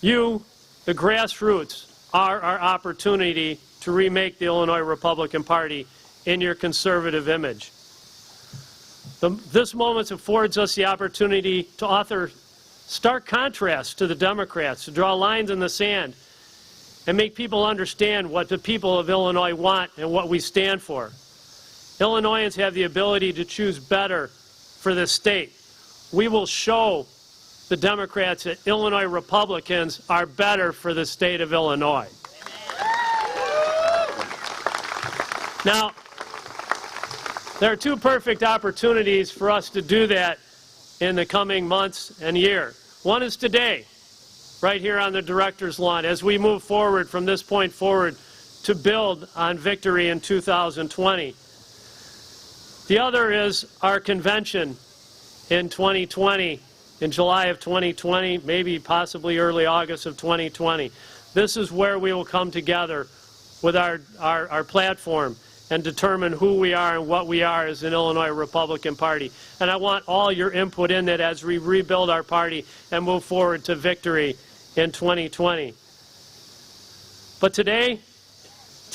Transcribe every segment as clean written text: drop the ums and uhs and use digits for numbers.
You, the grassroots, are our opportunity to remake the Illinois Republican Party in your conservative image. This moment affords us the opportunity to offer stark contrast to the Democrats, to draw lines in the sand and make people understand what the people of Illinois want and what we stand for. Illinoisans have the ability to choose better for this state. We will show the Democrats that Illinois Republicans are better for the state of Illinois. Now, there are two perfect opportunities for us to do that in the coming months and year. One is today, right here on the director's lawn, as we move forward from this point forward to build on victory in 2020. The other is our convention in 2020, in July of 2020, maybe possibly early August of 2020. This is where we will come together with our platform and determine who we are and what we are as an Illinois Republican Party. And I want all your input in that as we rebuild our party and move forward to victory in 2020. But today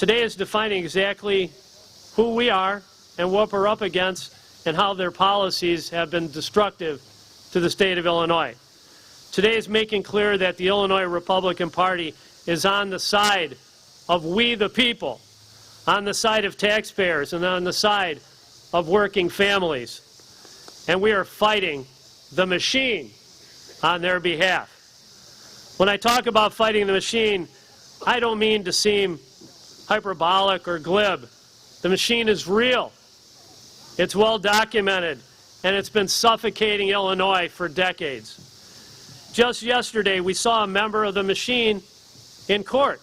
is defining exactly who we are and what we're up against and how their policies have been destructive to the state of Illinois. Today is making clear that the Illinois Republican Party is on the side of we the people, on the side of taxpayers, and on the side of working families. And we are fighting the machine on their behalf. When I talk about fighting the machine, I don't mean to seem hyperbolic or glib. The machine is real. It's well documented, and it's been suffocating Illinois for decades. Just yesterday, we saw a member of the machine in court.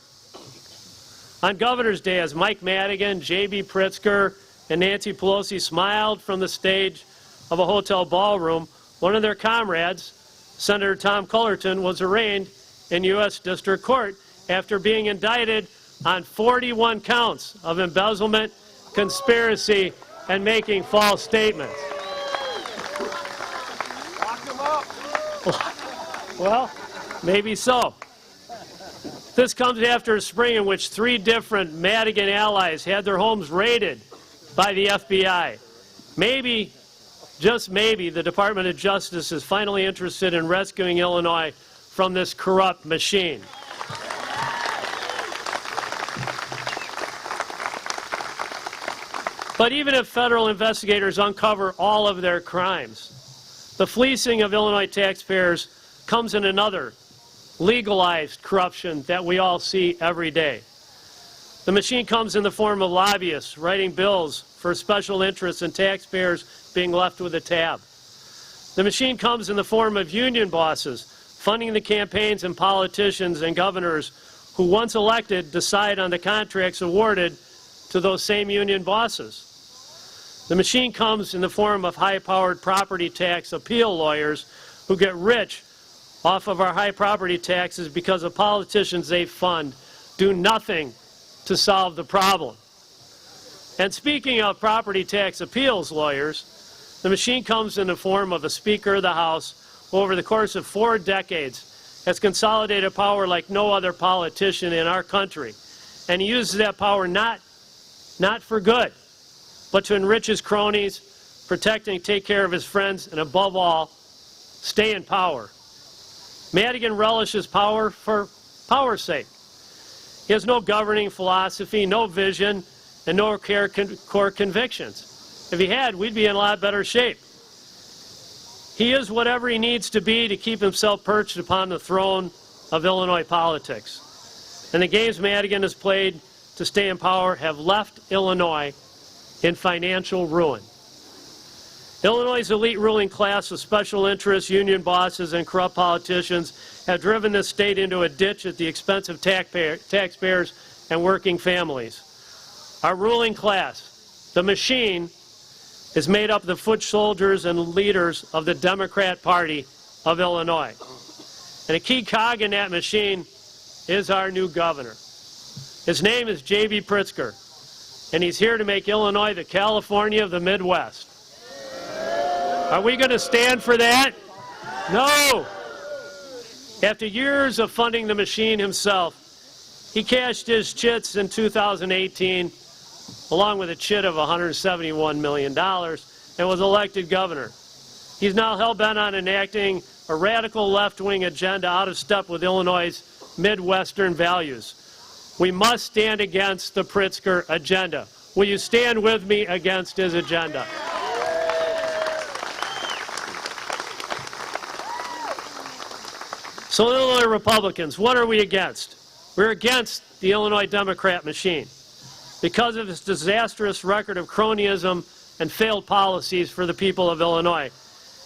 On Governor's Day, as Mike Madigan, J.B. Pritzker, and Nancy Pelosi smiled from the stage of a hotel ballroom, one of their comrades, Senator Tom Cullerton, was arraigned in U.S. District Court after being indicted on 41 counts of embezzlement, conspiracy, and making false statements. Lock him up. Well, maybe so. This comes after a spring in which 3 different Madigan allies had their homes raided by the FBI. Maybe, just maybe, the Department of Justice is finally interested in rescuing Illinois from this corrupt machine. But even if federal investigators uncover all of their crimes, the fleecing of Illinois taxpayers comes in another legalized corruption that we all see every day. The machine comes in the form of lobbyists writing bills for special interests and taxpayers being left with a tab. The machine comes in the form of union bosses funding the campaigns and politicians and governors who, once elected, decide on the contracts awarded to those same union bosses. The machine comes in the form of high-powered property tax appeal lawyers who get rich off of our high property taxes because the politicians they fund do nothing to solve the problem. And speaking of property tax appeals lawyers, the machine comes in the form of a Speaker of the House who over the course of 4 decades has consolidated power like no other politician in our country. And he uses that power not for good, but to enrich his cronies, protect and take care of his friends, and above all, stay in power. Madigan relishes power for power's sake. He has no governing philosophy, no vision, and no core convictions. If he had, we'd be in a lot better shape. He is whatever he needs to be to keep himself perched upon the throne of Illinois politics. And the games Madigan has played to stay in power have left Illinois in financial ruin. Illinois' elite ruling class of special interests, union bosses, and corrupt politicians have driven this state into a ditch at the expense of taxpayers and working families. Our ruling class, the machine, is made up of the foot soldiers and leaders of the Democrat Party of Illinois. And a key cog in that machine is our new governor. His name is J.B. Pritzker, and he's here to make Illinois the California of the Midwest. Are we going to stand for that? No. After years of funding the machine himself, he cashed his chits in 2018, along with a chit of $171 million, and was elected governor. He's now hell-bent on enacting a radical left-wing agenda out of step with Illinois' Midwestern values. We must stand against the Pritzker agenda. Will you stand with me against his agenda? So, Illinois Republicans, what are we against? We're against the Illinois Democrat machine because of its disastrous record of cronyism and failed policies for the people of Illinois,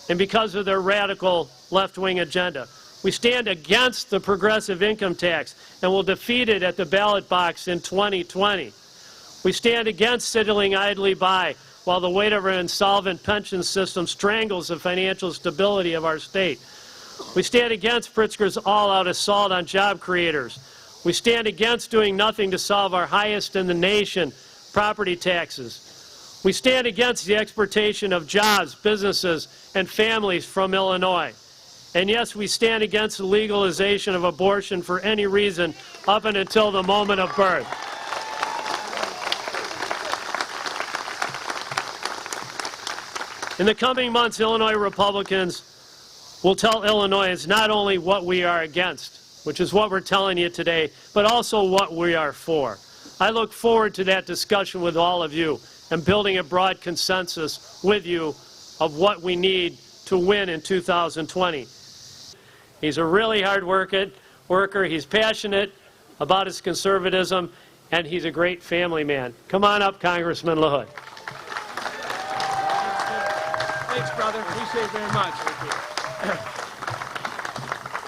and because of their radical left-wing agenda. We stand against the progressive income tax and will defeat it at the ballot box in 2020. We stand against sidling idly by while the weight of our insolvent pension system strangles the financial stability of our state. We stand against Pritzker's all-out assault on job creators. We stand against doing nothing to solve our highest in the nation property taxes. We stand against the exportation of jobs, businesses, and families from Illinois. And yes, we stand against the legalization of abortion for any reason up and until the moment of birth. In the coming months, Illinois Republicans will tell Illinoisans not only what we are against, which is what we're telling you today, but also what we are for. I look forward to that discussion with all of you and building a broad consensus with you of what we need to win in 2020. He's a really hard worker. He's passionate about his conservatism, and he's a great family man. Come on up, Congressman LaHood. Thanks, brother. Appreciate it very much.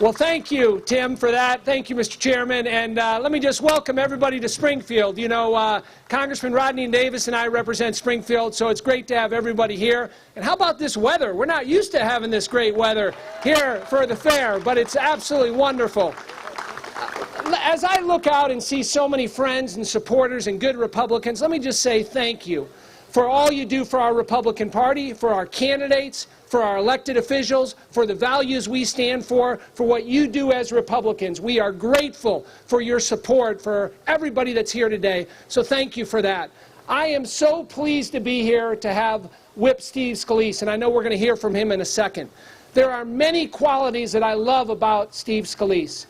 Well, thank you, Tim, for that. Thank you, Mr. Chairman. And let me just welcome everybody to Springfield. You know, Congressman Rodney Davis and I represent Springfield, so it's great to have everybody here. And how about this weather? We're not used to having this great weather here for the fair, but it's absolutely wonderful. As I look out and see so many friends and supporters and good Republicans, let me just say thank you for all you do for our Republican Party, for our candidates, for our elected officials, for the values we stand for what you do as Republicans. We are grateful for your support, for everybody that's here today, so thank you for that. I am so pleased to be here to have Whip Steve Scalise, and I know we're going to hear from him in a second. There are many qualities that I love about Steve Scalise.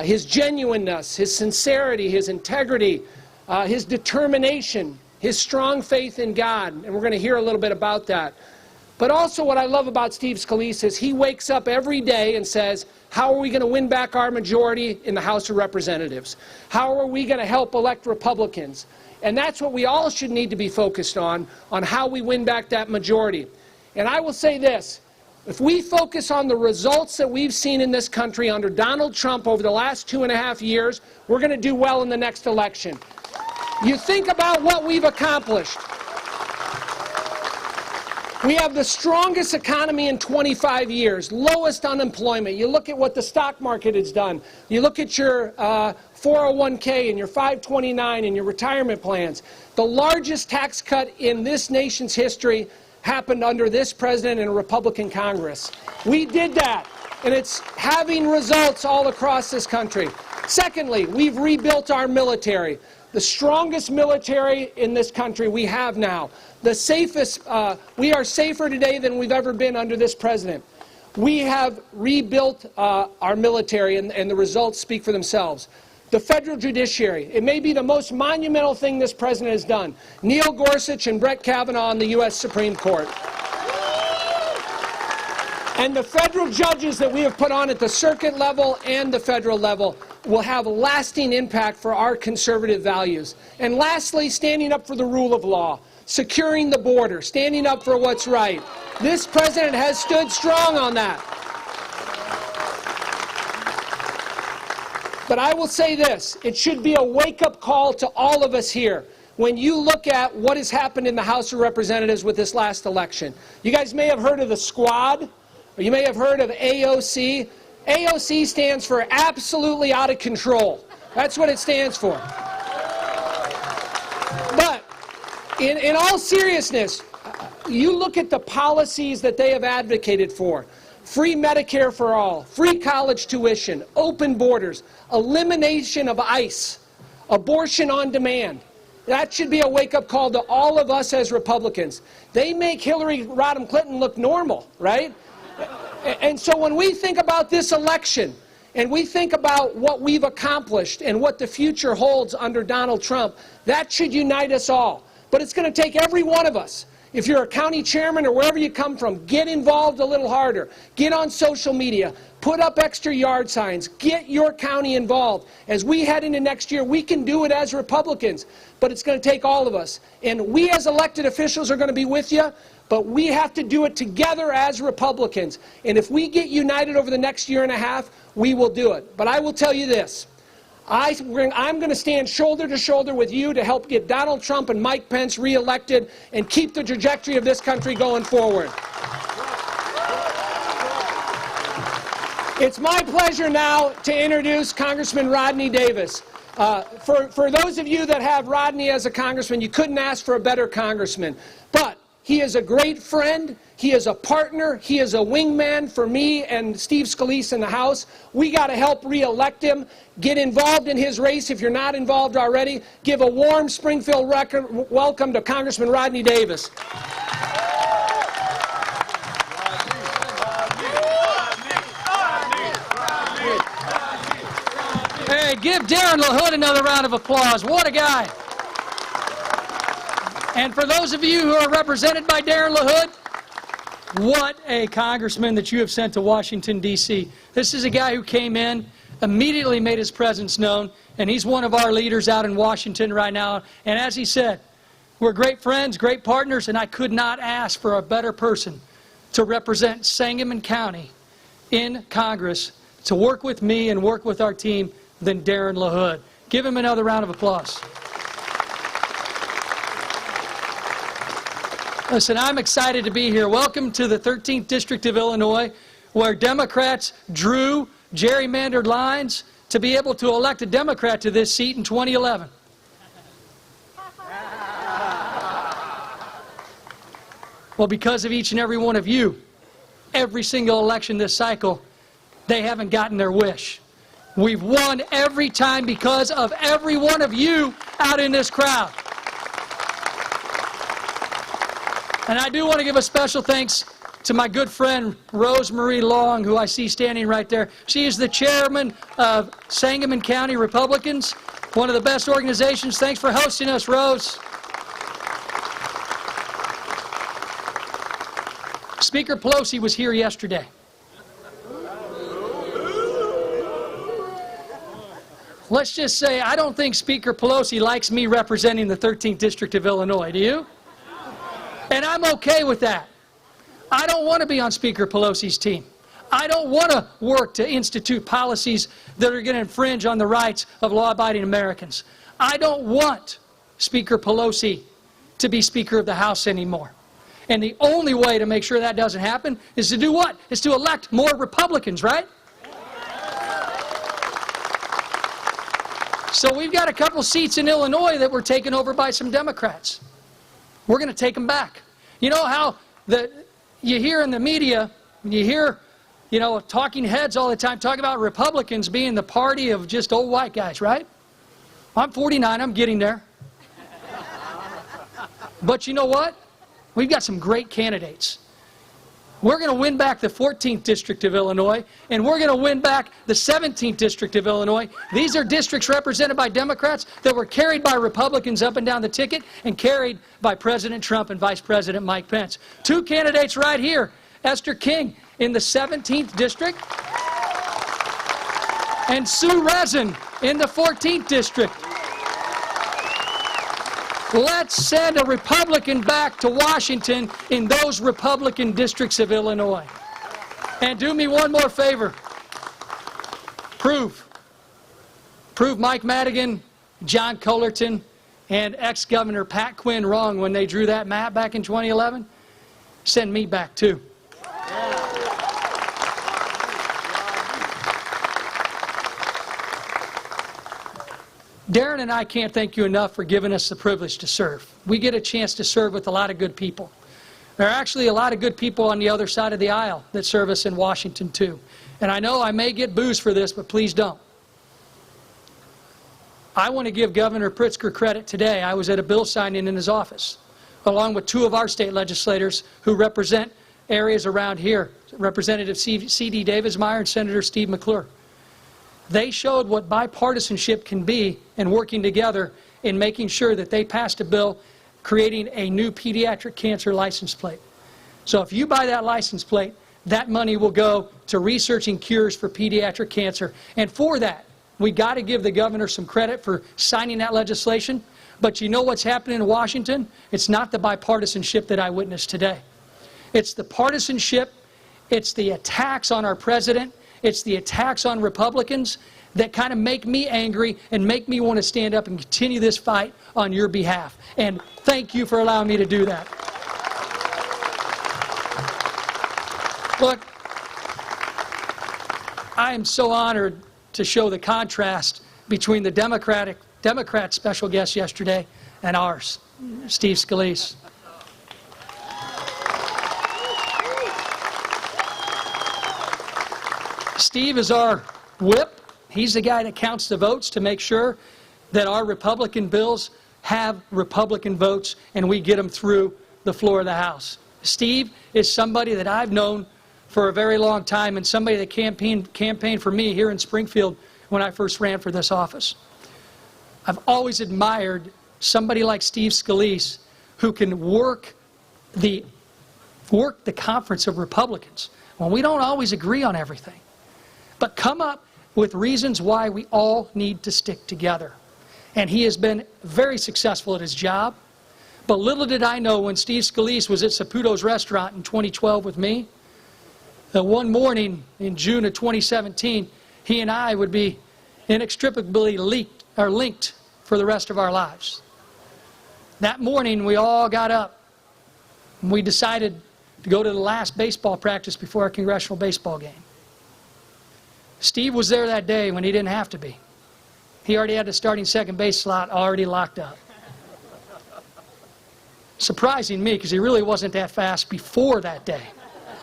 His genuineness, his sincerity, his integrity, his determination, his strong faith in God, and we're going to hear a little bit about that. But also what I love about Steve Scalise is he wakes up every day and says, how are we going to win back our majority in the House of Representatives? How are we going to help elect Republicans? And that's what we all should need to be focused on how we win back that majority. And I will say this, if we focus on the results that we've seen in this country under Donald Trump over the last 2.5 years, we're going to do well in the next election. You think about what we've accomplished. We have the strongest economy in 25 years, lowest unemployment. You look at what the stock market has done. You look at your 401k and your 529 and your retirement plans. The largest tax cut in this nation's history happened under this president and a Republican Congress. We did that, and it's having results all across this country. Secondly, we've rebuilt our military. The strongest military in this country we have now. The safest, we are safer today than we've ever been under this president. We have rebuilt our military, and the results speak for themselves. The federal judiciary, it may be the most monumental thing this president has done. Neil Gorsuch and Brett Kavanaugh on the U.S. Supreme Court. And the federal judges that we have put on at the circuit level and the federal level will have a lasting impact for our conservative values. And lastly, standing up for the rule of law, securing the border, standing up for what's right. This president has stood strong on that. But I will say this, it should be a wake-up call to all of us here when you look at what has happened in the House of Representatives with this last election. You guys may have heard of the Squad, or you may have heard of AOC. AOC stands for absolutely out of control. That's what it stands for. But in all seriousness, you look at the policies that they have advocated for free Medicare for all, free college tuition, open borders, elimination of ICE, abortion on demand. That should be a wake-up call to all of us as Republicans. They make Hillary Rodham Clinton look normal, right? And so when we think about this election, and we think about what we've accomplished and what the future holds under Donald Trump, that should unite us all. But it's going to take every one of us. If you're a county chairman or wherever you come from, get involved a little harder. Get on social media. Put up extra yard signs. Get your county involved. As we head into next year, we can do it as Republicans, but it's going to take all of us. And we as elected officials are going to be with you, but we have to do it together as Republicans. And if we get united over the next year and a half, we will do it. But I will tell you this. I'm going to stand shoulder to shoulder with you to help get Donald Trump and Mike Pence reelected and keep the trajectory of this country going forward. It's my pleasure now to introduce Congressman Rodney Davis. For those of you that have Rodney as a congressman, you couldn't ask for a better congressman. But he is a great friend. He is a partner. He is a wingman for me and Steve Scalise in the House. We got to help re-elect him. Get involved in his race if you're not involved already. Give a warm Springfield welcome to Congressman Rodney Davis. Hey, give Darren LaHood another round of applause. What a guy. And for those of you who are represented by Darren LaHood, what a congressman that you have sent to Washington, D.C. This is a guy who came in, immediately made his presence known, and he's one of our leaders out in Washington right now. And as he said, we're great friends, great partners, and I could not ask for a better person to represent Sangamon County in Congress, to work with me and work with our team than Darren LaHood. Give him another round of applause. Listen, I'm excited to be here. Welcome to the 13th District of Illinois, where Democrats drew gerrymandered lines to be able to elect a Democrat to this seat in 2011. Well, because of each and every one of you, every single election this cycle, they haven't gotten their wish. We've won every time because of every one of you out in this crowd. And I do want to give a special thanks to my good friend Rose Marie Long, who I see standing right there. She is the chairman of Sangamon County Republicans, one of the best organizations. Thanks for hosting us, Rose. Speaker Pelosi was here yesterday. Let's just say I don't think Speaker Pelosi likes me representing the 13th District of Illinois. Do you? And I'm okay with that. I don't want to be on Speaker Pelosi's team. I don't want to work to institute policies that are going to infringe on the rights of law-abiding Americans. I don't want Speaker Pelosi to be Speaker of the House anymore. And the only way to make sure that doesn't happen is to do what? Is to elect more Republicans, right? So we've got a couple seats in Illinois that were taken over by some Democrats. We're going to take them back. You know how you hear in the media, you hear, talking heads all the time talking about Republicans being the party of just old white guys, right? I'm 49, I'm getting there. But you know what? We've got some great candidates. We're going to win back the 14th District of Illinois, and we're going to win back the 17th District of Illinois. These are districts represented by Democrats that were carried by Republicans up and down the ticket and carried by President Trump and Vice President Mike Pence. Two candidates right here, Esther King in the 17th District and Sue Resin in the 14th District. Let's send a Republican back to Washington in those Republican districts of Illinois. And do me one more favor. Prove Mike Madigan, John Cullerton, and ex-Governor Pat Quinn wrong when they drew that map back in 2011. Send me back too. Darren and I can't thank you enough for giving us the privilege to serve. We get a chance to serve with a lot of good people. There are actually a lot of good people on the other side of the aisle that serve us in Washington too. And I know I may get booze for this, but please don't. I want to give Governor Pritzker credit today. I was at a bill signing in his office, along with two of our state legislators who represent areas around here, Representative C.D. Davidsmeyer and Senator Steve McClure. They showed what bipartisanship can be in working together in making sure that they passed a bill creating a new pediatric cancer license plate. So if you buy that license plate, that money will go to researching cures for pediatric cancer. And for that, we got to give the governor some credit for signing that legislation. But you know what's happening in Washington? It's not the bipartisanship that I witnessed today. It's the partisanship, it's the attacks on our president, it's the attacks on Republicans that kind of make me angry and make me want to stand up and continue this fight on your behalf. And thank you for allowing me to do that. Look, I am so honored to show the contrast between the Democrat special guest yesterday and ours, Steve Scalise. Steve is our whip. He's the guy that counts the votes to make sure that our Republican bills have Republican votes and we get them through the floor of the House. Steve is somebody that I've known for a very long time and somebody that campaigned for me here in Springfield when I first ran for this office. I've always admired somebody like Steve Scalise who can work the conference of Republicans when we don't always agree on everything, but come up with reasons why we all need to stick together. And he has been very successful at his job. But little did I know when Steve Scalise was at Saputo's restaurant in 2012 with me, that one morning in June of 2017, he and I would be inextricably linked for the rest of our lives. That morning, we all got up and we decided to go to the last baseball practice before our congressional baseball game. Steve was there that day when he didn't have to be. He already had the starting second base slot already locked up. Surprising me, because he really wasn't that fast before that day.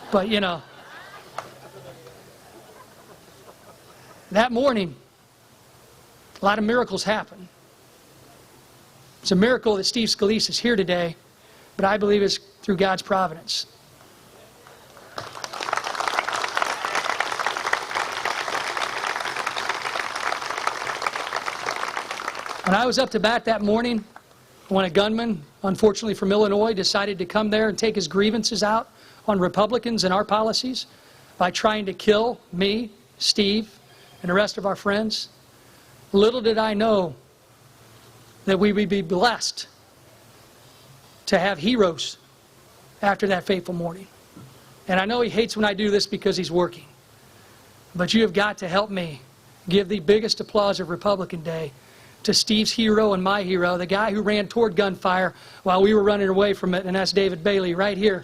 But, you know, that morning, a lot of miracles happened. It's a miracle that Steve Scalise is here today, but I believe it's through God's providence. When I was up to bat that morning, when a gunman, unfortunately from Illinois, decided to come there and take his grievances out on Republicans and our policies by trying to kill me, Steve, and the rest of our friends, little did I know that we would be blessed to have heroes after that fateful morning. And I know he hates when I do this because he's working. But you have got to help me give the biggest applause of Republican Day to Steve's hero and my hero, the guy who ran toward gunfire while we were running away from it, and that's David Bailey right here.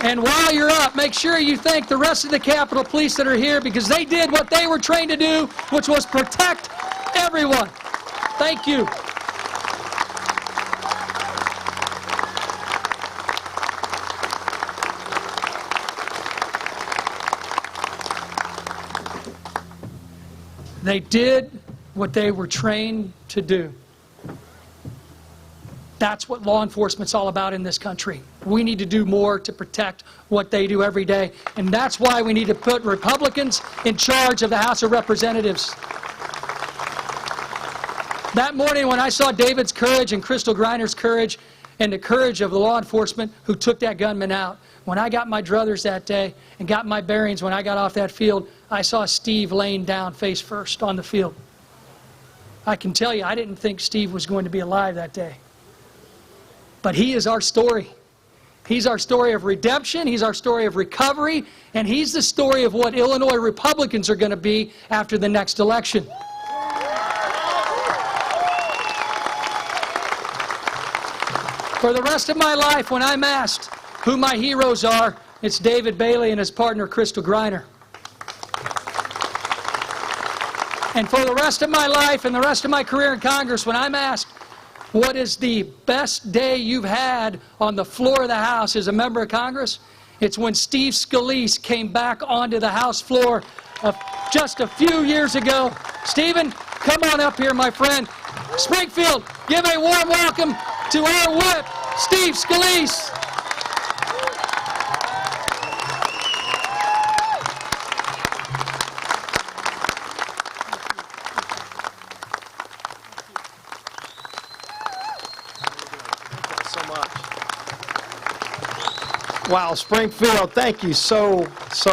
And while you're up, make sure you thank the rest of the Capitol Police that are here, because they did what they were trained to do, which was protect everyone. Thank you. They did what they were trained to do. That's what law enforcement's all about in this country. We need to do more to protect what they do every day. And that's why we need to put Republicans in charge of the House of Representatives. That morning when I saw David's courage and Crystal Griner's courage and the courage of the law enforcement who took that gunman out, when I got my druthers that day and got my bearings when I got off that field, I saw Steve laying down face first on the field. I can tell you, I didn't think Steve was going to be alive that day. But he is our story. He's our story of redemption, he's our story of recovery, and he's the story of what Illinois Republicans are going to be after the next election. For the rest of my life, when I'm asked who my heroes are, it's David Bailey and his partner, Crystal Griner. And for the rest of my life and the rest of my career in Congress, when I'm asked, what is the best day you've had on the floor of the House as a member of Congress? It's when Steve Scalise came back onto the House floor just a few years ago. Stephen, come on up here, my friend. Springfield, give a warm welcome to our whip, Steve Scalise. Wow, Springfield, thank you so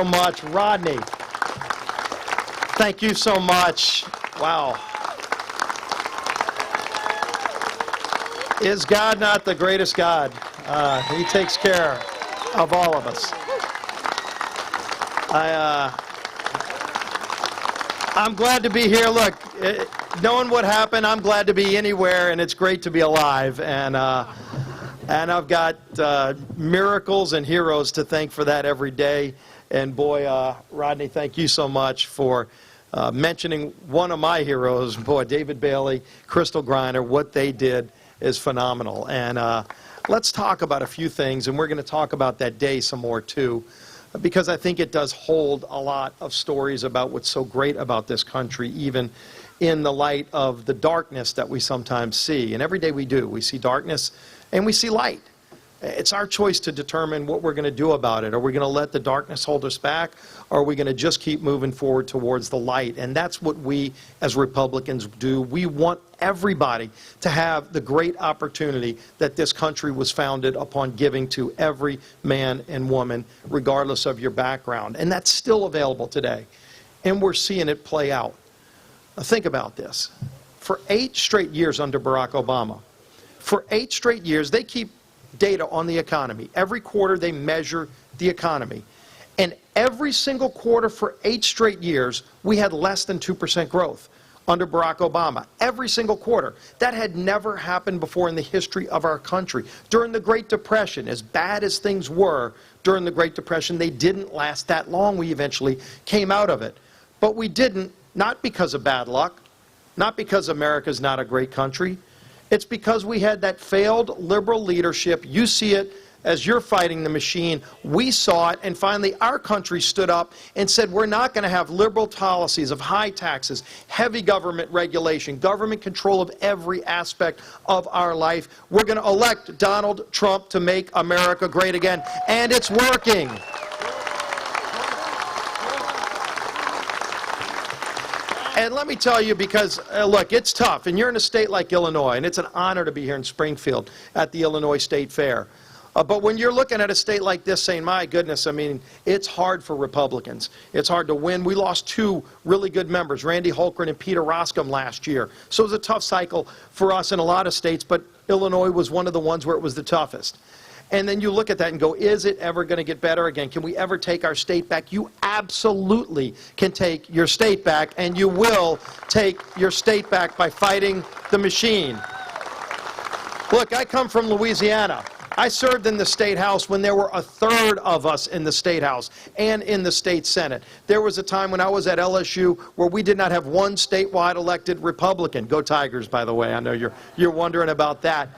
much. Rodney, thank you so much. Wow. Is God not the greatest God? He takes care of all of us. I'm glad to be here. Look, knowing what happened, I'm glad to be anywhere, and it's great to be alive. And I've got miracles and heroes to thank for that every day. And boy, Rodney, thank you so much for mentioning one of my heroes. Boy, David Bailey, Crystal Griner, what they did is phenomenal. And let's talk about a few things, and we're going to talk about that day some more too, because I think it does hold a lot of stories about what's so great about this country, even in the light of the darkness that we sometimes see. And every day we do. We see darkness and we see light. It's our choice to determine what we're going to do about it. Are we going to let the darkness hold us back, or are we going to just keep moving forward towards the light? And that's what we as Republicans do. We want everybody to have the great opportunity that this country was founded upon giving to every man and woman, regardless of your background. And that's still available today. And we're seeing it play out. Now think about this. For 8 straight years under Barack Obama, for 8 straight years, they keep data on the economy. Every quarter they measure the economy. And every single quarter for 8 straight years, we had less than 2% growth under Barack Obama. Every single quarter. That had never happened before in the history of our country. During the Great Depression, as bad as things were during the Great Depression, they didn't last that long. We eventually came out of it. But we didn't, not because of bad luck, not because America's not a great country. It's because we had that failed liberal leadership. You see it as you're fighting the machine. We saw it, and finally our country stood up and said we're not going to have liberal policies of high taxes, heavy government regulation, government control of every aspect of our life. We're going to elect Donald Trump to make America great again, and it's working. And let me tell you, because, look, it's tough. And you're in a state like Illinois, and it's an honor to be here in Springfield at the Illinois State Fair. But when you're looking at a state like this saying, my goodness, I mean, it's hard for Republicans. It's hard to win. We lost 2 really good members, Randy Holkren and Peter Roskam, last year. So it was a tough cycle for us in a lot of states, but Illinois was one of the ones where it was the toughest. And then you look at that and go, is it ever going to get better again? Can we ever take our state back? You absolutely can take your state back, and you will take your state back by fighting the machine. Look, I come from Louisiana. I served in the State House when there were 1/3 of us in the State House and in the State Senate. There was a time when I was at LSU where we did not have one statewide elected Republican. Go Tigers, by the way. I know you're wondering about that.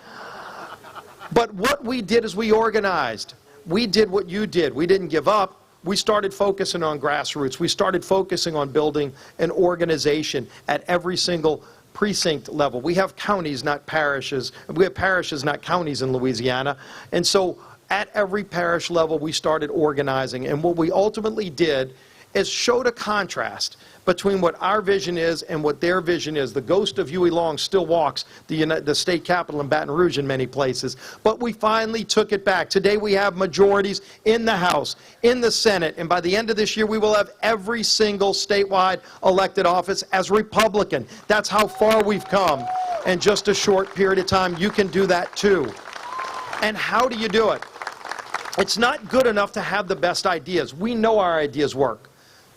But what we did is we organized. We did what you did. We didn't give up. We started focusing on grassroots. We started focusing on building an organization at every single precinct level. We have counties, not parishes. We have parishes, not counties in Louisiana. And so at every parish level, we started organizing. And what we ultimately did is showed a contrast between what our vision is and what their vision is. The ghost of Huey Long still walks the state capitol in Baton Rouge in many places. But we finally took it back. Today we have majorities in the House, in the Senate, and by the end of this year we will have every single statewide elected office as Republican. That's how far we've come in just a short period of time. You can do that too. And how do you do it? It's not good enough to have the best ideas. We know our ideas work.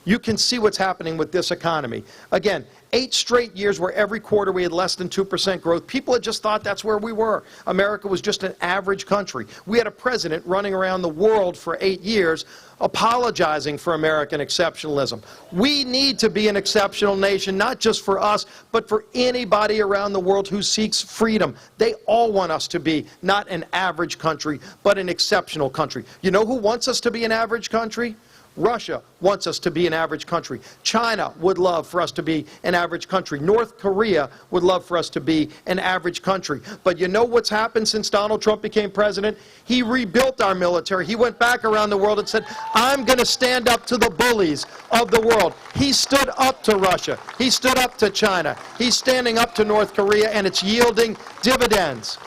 You can see what's happening with this economy. Again, 8 straight years where every quarter we had less than 2% growth. People had just thought that's where we were. America was just an average country. We had a president running around the world for 8 years apologizing for American exceptionalism. We need to be an exceptional nation, not just for us, but for anybody around the world who seeks freedom. They all want us to be not an average country, but an exceptional country. You know who wants us to be an average country? Russia wants us to be an average country. China would love for us to be an average country. North Korea would love for us to be an average country. But you know what's happened since Donald Trump became president? He rebuilt our military. He went back around the world and said, I'm going to stand up to the bullies of the world. He stood up to Russia. He stood up to China. He's standing up to North Korea, and it's yielding dividends.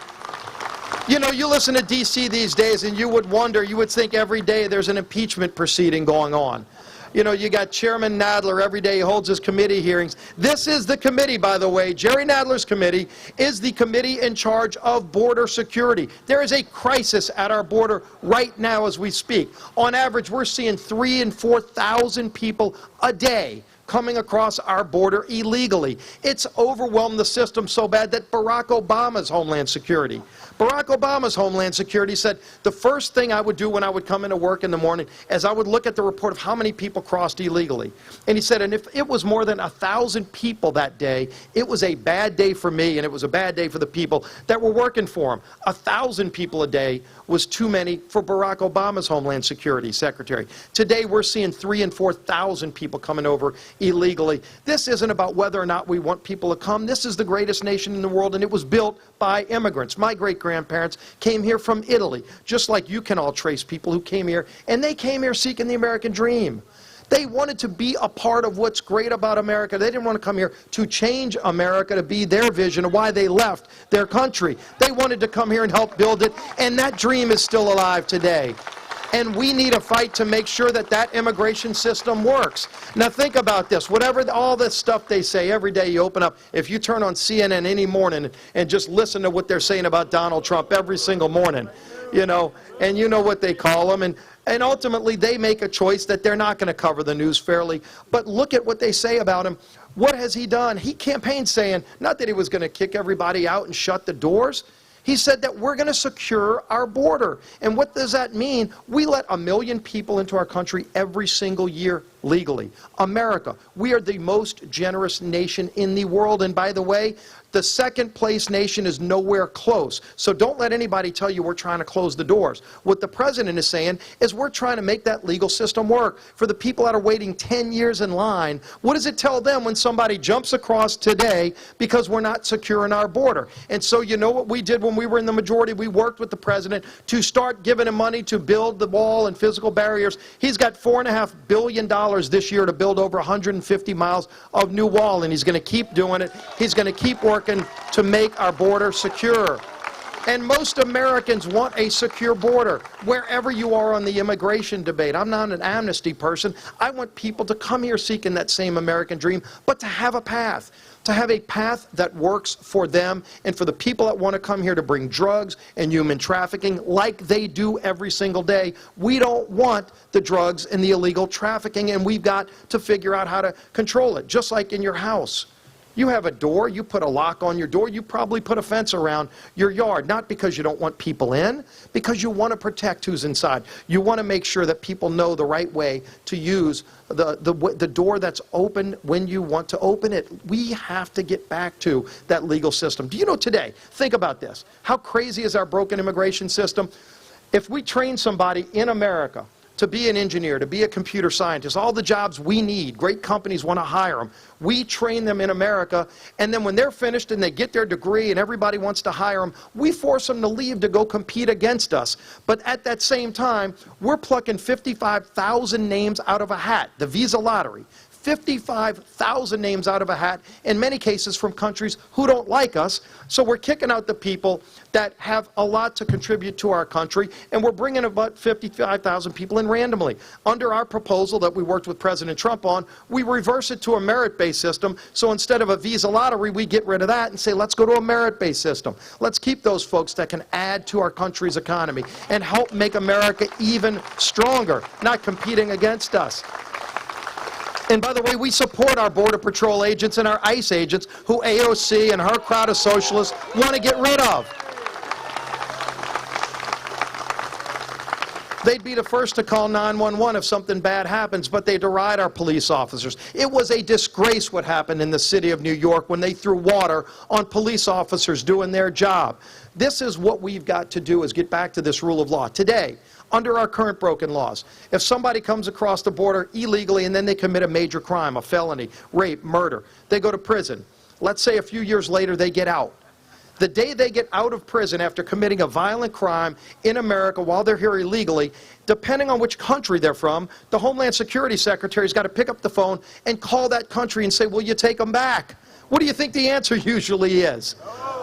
You know, you listen to D.C. these days and you would wonder, you would think every day there's an impeachment proceeding going on. You know, you got Chairman Nadler every day, he holds his committee hearings. This is the committee, by the way. Jerry Nadler's committee is the committee in charge of border security. There is a crisis at our border right now as we speak. On average, we're seeing 3,000 and 4,000 people a day coming across our border illegally. It's overwhelmed the system so bad that Barack Obama's Homeland Security said, the first thing I would do when I would come into work in the morning is I would look at the report of how many people crossed illegally. And he said, and if it was more than 1,000 people that day, it was a bad day for me, and it was a bad day for the people that were working for him. 1,000 people a day was too many for Barack Obama's Homeland Security Secretary. Today, we're seeing 3,000 and 4,000 people coming over illegally. This isn't about whether or not we want people to come. This is the greatest nation in the world, and it was built by immigrants. My great-grandparents came here from Italy, just like you can all trace people who came here, and they came here seeking the American dream. They wanted to be a part of what's great about America. They didn't want to come here to change America to be their vision of why they left their country. They wanted to come here and help build it, and that dream is still alive today. And we need a fight to make sure that that immigration system works. Now think about this. Whatever all this stuff they say every day you open up, if you turn on CNN any morning and just listen to what they're saying about Donald Trump every single morning, you know, and you know what they call him, and ultimately they make a choice that they're not going to cover the news fairly. But look at what they say about him. What has he done? He campaigned saying, not that he was going to kick everybody out and shut the doors. He said that we're going to secure our border. And what does that mean? We let 1 million people into our country every single year legally. America, we are the most generous nation in the world. And by the way, the second place nation is nowhere close. So don't let anybody tell you we're trying to close the doors. What the president is saying is we're trying to make that legal system work. For the people that are waiting 10 years in line, what does it tell them when somebody jumps across today because we're not secure in our border? And so you know what we did when we were in the majority? We worked with the president to start giving him money to build the wall and physical barriers. He's got $4.5 billion this year to build over 150 miles of new wall, and he's going to keep doing it. He's going to keep working to make our border secure. And most Americans want a secure border, wherever you are on the immigration debate. I'm not an amnesty person. I want people to come here seeking that same American dream, but to have a path that works for them and for the people that want to come here to bring drugs and human trafficking like they do every single day. We don't want the drugs and the illegal trafficking, and we've got to figure out how to control it, just like in your house. You have a door, you put a lock on your door, you probably put a fence around your yard, not because you don't want people in, because you want to protect who's inside. You want to make sure that people know the right way to use the door that's open when you want to open it. We have to get back to that legal system. Do you know today, think about this, how crazy is our broken immigration system? If we train somebody in America to be an engineer, to be a computer scientist, all the jobs we need, great companies want to hire them. We train them in America, and then when they're finished and they get their degree and everybody wants to hire them, we force them to leave to go compete against us. But at that same time, we're plucking 55,000 names out of a hat, the visa lottery. 55,000 names out of a hat, in many cases from countries who don't like us. So we're kicking out the people that have a lot to contribute to our country, and we're bringing about 55,000 people in randomly. Under our proposal that we worked with President Trump on, we reverse it to a merit-based system. So instead of a visa lottery, we get rid of that and say, let's go to a merit-based system. Let's keep those folks that can add to our country's economy and help make America even stronger, not competing against us. And by the way, we support our Border Patrol agents and our ICE agents who AOC and her crowd of socialists want to get rid of. They'd be the first to call 911 if something bad happens, but they deride our police officers. It was a disgrace what happened in the city of New York when they threw water on police officers doing their job. This is what we've got to do, is get back to this rule of law. Today, under our current broken laws, if somebody comes across the border illegally and then they commit a major crime, a felony, rape, murder, they go to prison. Let's say a few years later they get out. The day they get out of prison after committing a violent crime in America while they're here illegally, depending on which country they're from, the Homeland Security Secretary's got to pick up the phone and call that country and say, will you take them back? What do you think the answer usually is?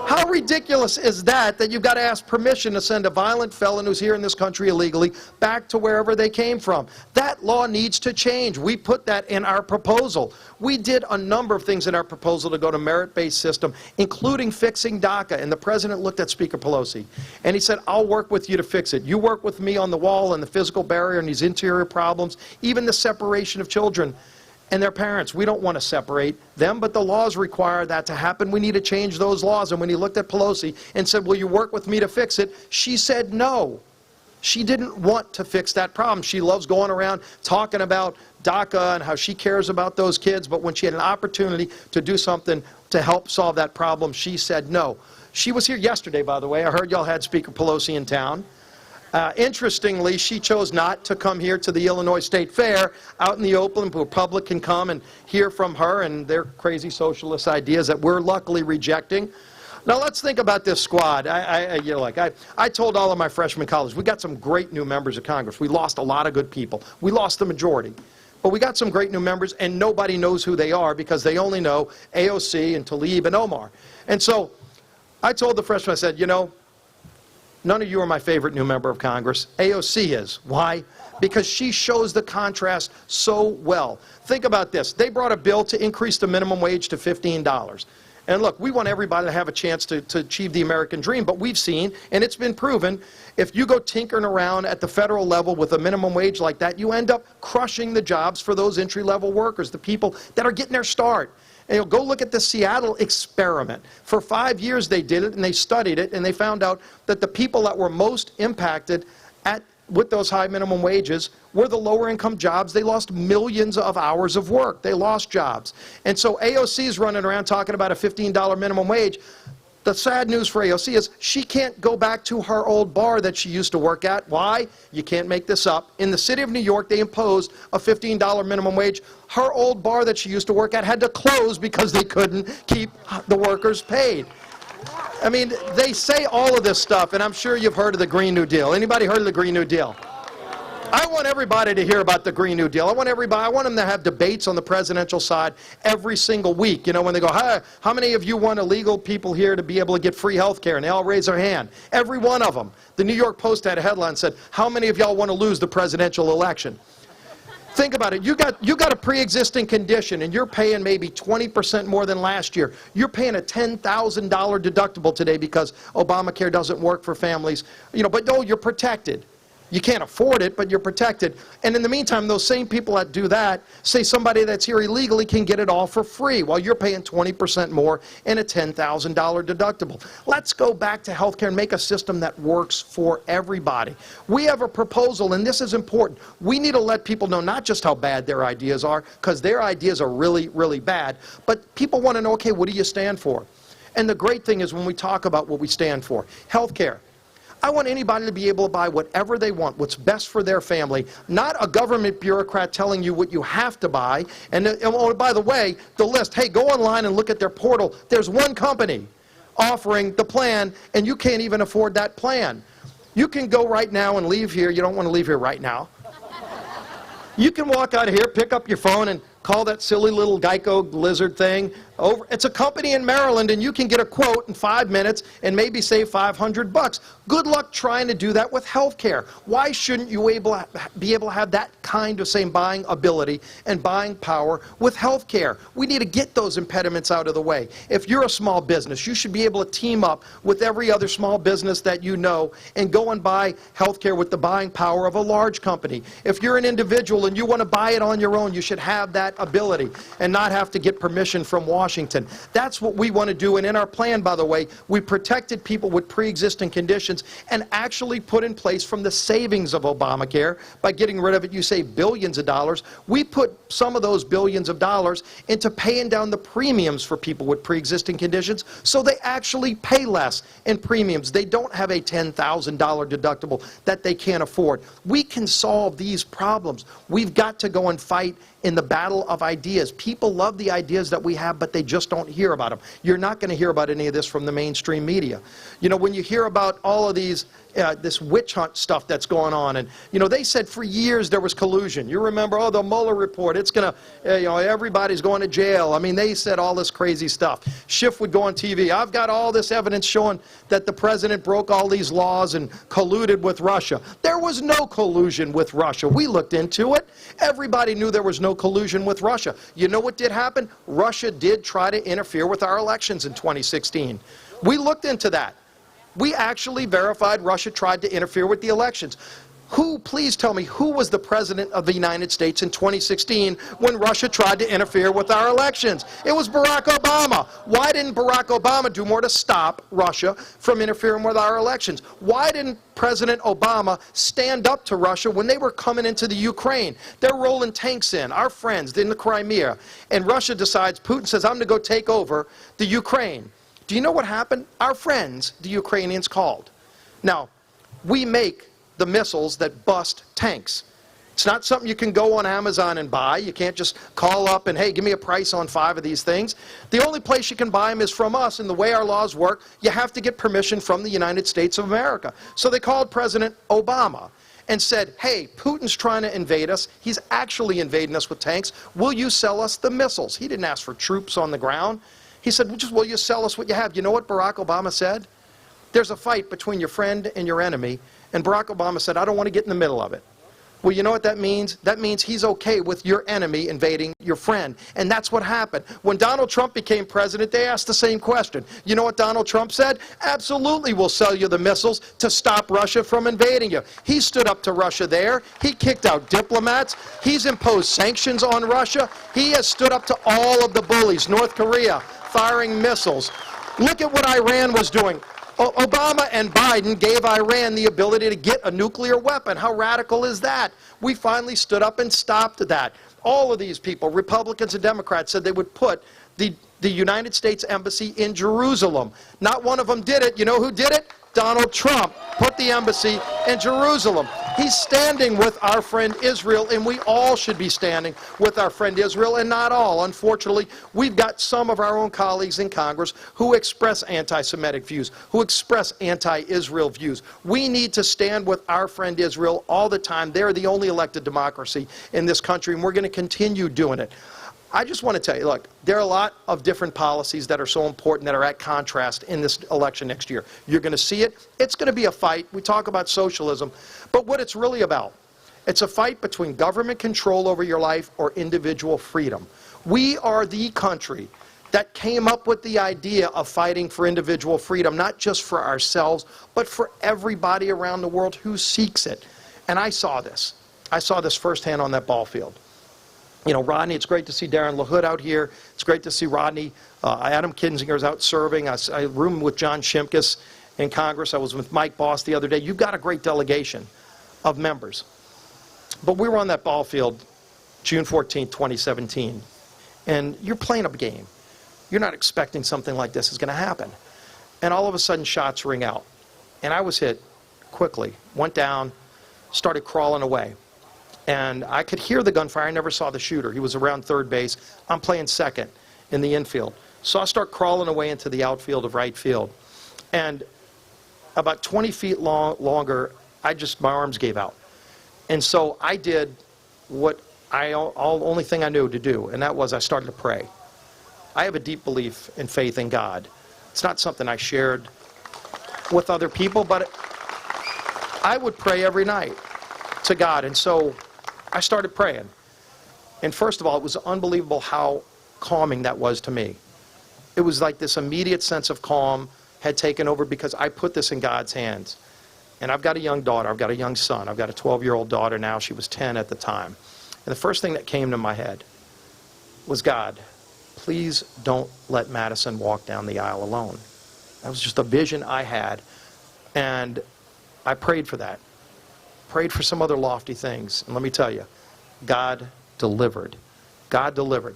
How ridiculous is that, that you've got to ask permission to send a violent felon who's here in this country illegally back to wherever they came from? That law needs to change. We put that in our proposal. We did a number of things in our proposal to go to merit-based system, including fixing DACA. And the president looked at Speaker Pelosi and he said, I'll work with you to fix it. You work with me on the wall and the physical barrier and these interior problems, even the separation of children and their parents. We don't want to separate them, but the laws require that to happen. We need to change those laws. And when he looked at Pelosi and said, will you work with me to fix it? She said no. She didn't want to fix that problem. She loves going around talking about DACA and how she cares about those kids, but when she had an opportunity to do something to help solve that problem, she said no. She was here yesterday, by the way. I heard y'all had Speaker Pelosi in town. Interestingly, she chose not to come here to the Illinois State Fair out in the open where the public can come and hear from her and their crazy socialist ideas that we're luckily rejecting. Now let's think about this squad. I told all of my freshman colleagues, we got some great new members of Congress. We lost a lot of good people. We lost the majority. But we got some great new members, and nobody knows who they are because they only know AOC and Tlaib and Omar. And so I told the freshmen, I said, you know, none of you are my favorite new member of Congress. AOC is. Why? Because she shows the contrast so well. Think about this. They brought a bill to increase the minimum wage to $15. And look, we want everybody to have a chance to achieve the American dream, but we've seen, and it's been proven, if you go tinkering around at the federal level with a minimum wage like that, you end up crushing the jobs for those entry-level workers, the people that are getting their start. And go look at the Seattle experiment. For 5 years they did it, and they studied it, and they found out that the people that were most impacted with those high minimum wages were the lower income jobs. They lost millions of hours of work. They lost jobs. And so AOC is running around talking about a $15 minimum wage. The sad news for AOC is she can't go back to her old bar that she used to work at. Why? You can't make this up. In the city of New York, they imposed a $15 minimum wage. Her old bar that she used to work at had to close because they couldn't keep the workers paid. I mean, they say all of this stuff, and I'm sure you've heard of the Green New Deal. Anybody heard of the Green New Deal? I want everybody to hear about the Green New Deal. I want them to have debates on the presidential side every single week. You know, when they go, hi, how many of you want illegal people here to be able to get free health care? And they all raise their hand. Every one of them. The New York Post had a headline that said, how many of y'all want to lose the presidential election? Think about it. You got a pre-existing condition, and you're paying maybe 20% more than last year. You're paying a $10,000 deductible today because Obamacare doesn't work for families. You know, but no, you're protected. You can't afford it, but you're protected. And in the meantime, those same people that do that say somebody that's here illegally can get it all for free while you're paying 20% more and a $10,000 deductible. Let's go back to health care and make a system that works for everybody. We have a proposal, and this is important. We need to let people know not just how bad their ideas are, because their ideas are really, really bad, but people want to know, okay, what do you stand for? And the great thing is when we talk about what we stand for, health care. I want anybody to be able to buy whatever they want, what's best for their family, not a government bureaucrat telling you what you have to buy. And oh, by the way, the list, hey, go online and look at their portal. There's one company offering the plan, and you can't even afford that plan. You can go right now and leave here. You don't want to leave here right now. You can walk out of here, pick up your phone, and call that silly little Geico lizard thing, It's a company in Maryland, and you can get a quote in 5 minutes and maybe save $500. Good luck trying to do that with health care. Why shouldn't you be able to have that kind of same buying ability and buying power with health care? We need to get those impediments out of the way. If you're a small business, you should be able to team up with every other small business that you know and go and buy health care with the buying power of a large company. If you're an individual and you want to buy it on your own, you should have that ability and not have to get permission from Washington. That's what we want to do, and in our plan, by the way, we protected people with pre-existing conditions and actually put in place from the savings of Obamacare. By getting rid of it, you save billions of dollars. We put some of those billions of dollars into paying down the premiums for people with pre-existing conditions so they actually pay less in premiums. They don't have a $10,000 deductible that they can't afford. We can solve these problems. We've got to go and fight in the battle of ideas. People love the ideas that we have, but they just don't hear about them. You're not going to hear about any of this from the mainstream media. You know, when you hear about all of these, this witch hunt stuff that's going on, and, you know, they said for years there was collusion. You remember, oh, the Mueller report, it's going to, you know, everybody's going to jail. I mean, they said all this crazy stuff. Schiff would go on TV. I've got all this evidence showing that the president broke all these laws and colluded with Russia. There was no collusion with Russia. We looked into it. Everybody knew there was no collusion with Russia. You know what did happen? Russia did try to interfere with our elections in 2016. We looked into that. We actually verified Russia tried to interfere with the elections. Please tell me, who was the president of the United States in 2016 when Russia tried to interfere with our elections? It was Barack Obama. Why didn't Barack Obama do more to stop Russia from interfering with our elections? Why didn't President Obama stand up to Russia when they were coming into the Ukraine? They're rolling tanks in, our friends, in the Crimea. And Russia decides, Putin says, I'm going to go take over the Ukraine. Do you know what happened? Our friends, the Ukrainians, called. Now, we make the missiles that bust tanks. It's not something you can go on Amazon and buy. You can't just call up and, hey, give me a price on 5 of these things. The only place you can buy them is from us, and the way our laws work, you have to get permission from the United States of America. So they called President Obama and said, hey, Putin's trying to invade us. He's actually invading us with tanks. Will you sell us the missiles? He didn't ask for troops on the ground. He said, well, just will you sell us what you have? You know what Barack Obama said? There's a fight between your friend and your enemy. And Barack Obama said, I don't want to get in the middle of it. Well, you know what that means? That means he's okay with your enemy invading your friend. And that's what happened. When Donald Trump became president, they asked the same question. You know what Donald Trump said? Absolutely, we'll sell you the missiles to stop Russia from invading you. He stood up to Russia there. He kicked out diplomats. He's imposed sanctions on Russia. He has stood up to all of the bullies. North Korea, firing missiles. Look at what Iran was doing. Obama and Biden gave Iran the ability to get a nuclear weapon. How radical is that? We finally stood up and stopped that. All of these people, Republicans and Democrats, said they would put the United States Embassy in Jerusalem. Not one of them did it. You know who did it? Donald Trump put the embassy in Jerusalem. He's standing with our friend Israel, and we all should be standing with our friend Israel, and not all. Unfortunately, we've got some of our own colleagues in Congress who express anti-Semitic views, who express anti-Israel views. We need to stand with our friend Israel all the time. They're the only elected democracy in this country, and we're going to continue doing it. I just want to tell you, look, there are a lot of different policies that are so important that are at contrast in this election next year. You're going to see it. It's going to be a fight. We talk about socialism, but what it's really about, it's a fight between government control over your life or individual freedom. We are the country that came up with the idea of fighting for individual freedom, not just for ourselves, but for everybody around the world who seeks it. And I saw this. I saw this firsthand on that ball field. You know, Rodney, it's great to see Darren LaHood out here. It's great to see Rodney. Adam Kinzinger's out serving. I roomed with John Shimkus in Congress. I was with Mike Boss the other day. You've got a great delegation of members. But we were on that ball field June 14, 2017. And you're playing a game. You're not expecting something like this is going to happen. And all of a sudden, shots ring out. And I was hit quickly. Went down, started crawling away. And I could hear the gunfire. I never saw the shooter. He was around third base. I'm playing second in the infield. So I start crawling away into the outfield of right field. And about 20 feet longer, my arms gave out. And so I did what only thing I knew to do, and that was I started to pray. I have a deep belief and faith in God. It's not something I shared with other people, but I would pray every night to God. And so I started praying. And first of all, it was unbelievable how calming that was to me. It was like this immediate sense of calm had taken over because I put this in God's hands. And I've got a young daughter, I've got a young son, I've got a 12-year-old daughter now, she was 10 at the time. And the first thing that came to my head was, God, please don't let Madison walk down the aisle alone. That was just a vision I had. And I prayed for that. Prayed for some other lofty things. And let me tell you, God delivered. God delivered.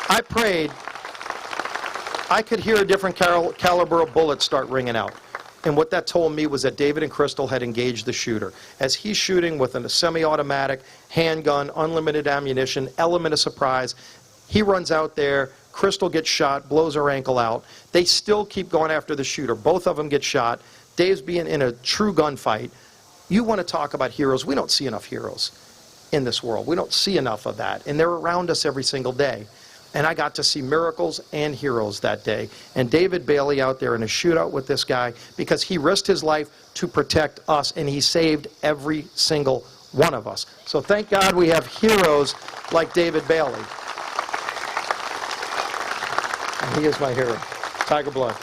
I prayed. I could hear a different caliber of bullets start ringing out. And what that told me was that David and Crystal had engaged the shooter. As he's shooting with a semi-automatic, handgun, unlimited ammunition, element of surprise, he runs out there, Crystal gets shot, blows her ankle out. They still keep going after the shooter. Both of them get shot. Dave's being in a true gunfight. You want to talk about heroes. We don't see enough heroes in this world. We don't see enough of that. And they're around us every single day. And I got to see miracles and heroes that day. And David Bailey out there in a shootout with this guy because he risked his life to protect us, and he saved every single one of us. So thank God we have heroes like David Bailey. And he is my hero, Tiger Blood.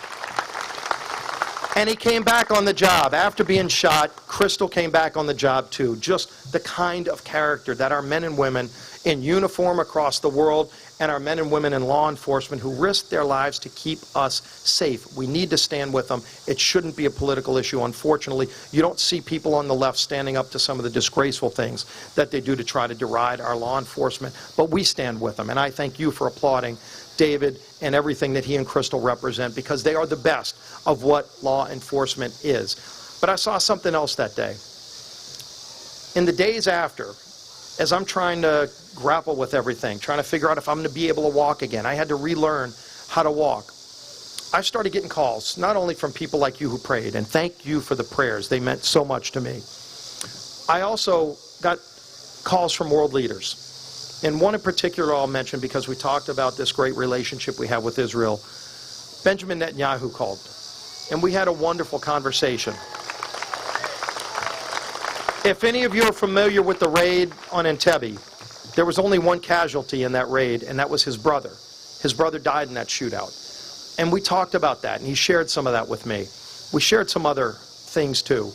And he came back on the job. After being shot, Crystal came back on the job too. Just the kind of character that our men and women in uniform across the world and our men and women in law enforcement who risk their lives to keep us safe. We need to stand with them. It shouldn't be a political issue. Unfortunately, you don't see people on the left standing up to some of the disgraceful things that they do to try to deride our law enforcement. But we stand with them. And I thank you for applauding David and everything that he and Crystal represent, because they are the best of what law enforcement is. But I saw something else that day. In the days after, as I'm trying to grapple with everything, trying to figure out if I'm going to be able to walk again, I had to relearn how to walk. I started getting calls, not only from people like you who prayed, and thank you for the prayers. They meant so much to me. I also got calls from world leaders. And one in particular I'll mention because we talked about this great relationship we have with Israel. Benjamin Netanyahu called, and we had a wonderful conversation. If any of you are familiar with the raid on Entebbe, there was only one casualty in that raid, and that was his brother. His brother died in that shootout. And we talked about that, and he shared some of that with me. We shared some other things too.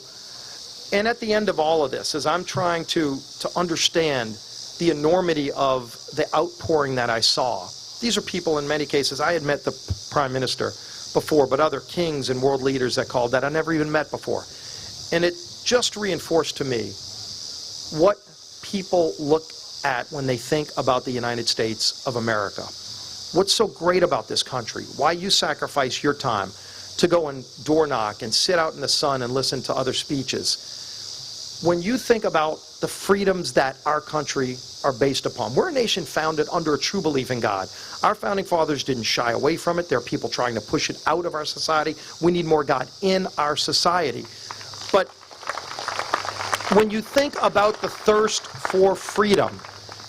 And at the end of all of this, as I'm trying to understand the enormity of the outpouring that I saw. These are people, in many cases, I had met the Prime Minister before, but other kings and world leaders that called that I never even met before. And it just reinforced to me what people look at when they think about the United States of America. What's so great about this country? Why you sacrifice your time to go and door knock and sit out in the sun and listen to other speeches. When you think about the freedoms that our country are based upon, we're a nation founded under a true belief in God. Our founding fathers didn't shy away from it. There are people trying to push it out of our society. We need more God in our society. But when you think about the thirst for freedom,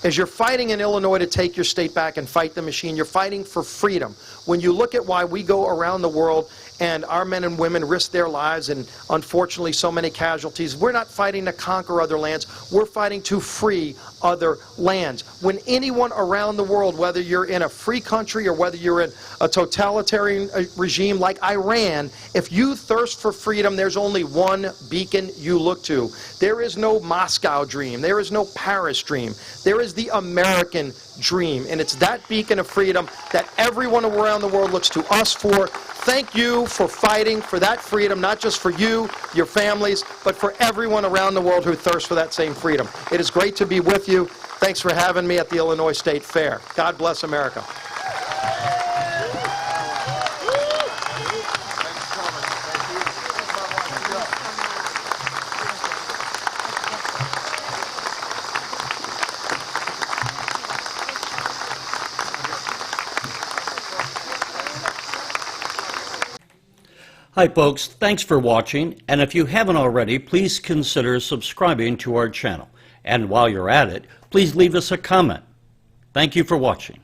as you're fighting in Illinois to take your state back and fight the machine, you're fighting for freedom. When you look at why we go around the world and our men and women risk their lives and unfortunately so many casualties, we're not fighting to conquer other lands, we're fighting to free other lands. When anyone around the world, whether you're in a free country or whether you're in a totalitarian regime like Iran, if you thirst for freedom, there's only one beacon you look to. There is no Moscow dream, there is no Paris dream, there is the American dream, and it's that beacon of freedom that everyone around the world looks to us for. Thank you for fighting for that freedom, not just for you, your families, but for everyone around the world who thirsts for that same freedom. It is great to be with you. Thanks for having me at the Illinois State Fair. God bless America. Hi folks, thanks for watching, and if you haven't already, please consider subscribing to our channel. And while you're at it, please leave us a comment. Thank you for watching.